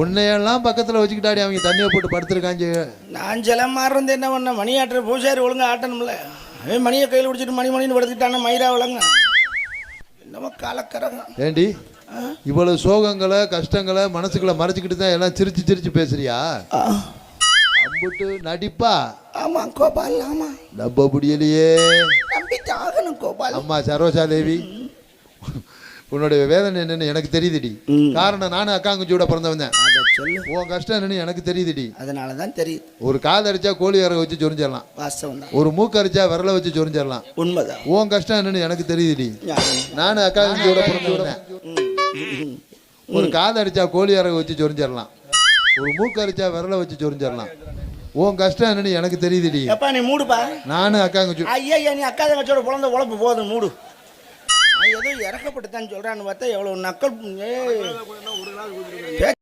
உன்னையெல்லாம் பக்கத்துல வச்சுக்கிட்டாடி அவங்க தண்ணியை போட்டு படுத்துருக்காங்க. நான் சில மாறுறது என்ன பண்ண, மணி ஆட்டுற பூசாரி ஒழுங்கா ஆட்டணும்ல. அவன் மணியை கையில் பிடிச்சிட்டு மணின்னு படுத்துக்கிட்டான மயிரா விளங்க என்னமோ காலக்கரங்க. ஏண்டி இவ்வளவு சோகங்களை கஷ்டங்களை மனசுக்குள்ள மறைச்சிக்கிட்டு தான் எல்லாம் சிரிச்சு சிரிச்சு பேசுறியா? அம்புட்டு நடிப்பா? ஆமா கோபால், ஆமா நம்ப முடியலையே. நம்பிட்டு ஆகணும் கோபால். அம்மா சரோஜா தேவி, உன்னுடைய வேதனை என்னன்னு எனக்கு தெரியுதுடி. காரணம் நானும் அக்காங்குச்சியோட பிறந்தவன். உன் கஷ்டம் என்னன்னு எனக்கு தெரியுதுடி. அதனாலதான் தெரியுது. ஒரு காது அடிச்சா கோழி இறக வச்சு சொரிஞ்சிடலாம், ஒரு மூக்கு அடிச்சா விரல வச்சு சொரிஞ்சிடலாம். உண்மைதான். உன் கஷ்டம் என்னன்னு எனக்கு தெரியுதுடி. நானும் அக்காங்குச்சியோட பிறந்தவன். ஒரு காது அடிச்சா கோழி இறக வச்சு சொரிஞ்சிடலாம், ஒரு மூக்கு அடிச்சா விரல வச்சு சொரிஞ்சிடலாம். உன் கஷ்டம் என்னன்னு எனக்கு தெரியுதுடி. நீ மூடுப்பா. நானும் அக்காங்குச்சி. ஐயா நீ அக்கா தங்கச்சியோட பிறந்த உழப்பு போதும், மூடு. ஏதோ இறக்கப்பட்டுத்தான் சொல்றான்னு பார்த்தா எவ்வளவு நக்கல்.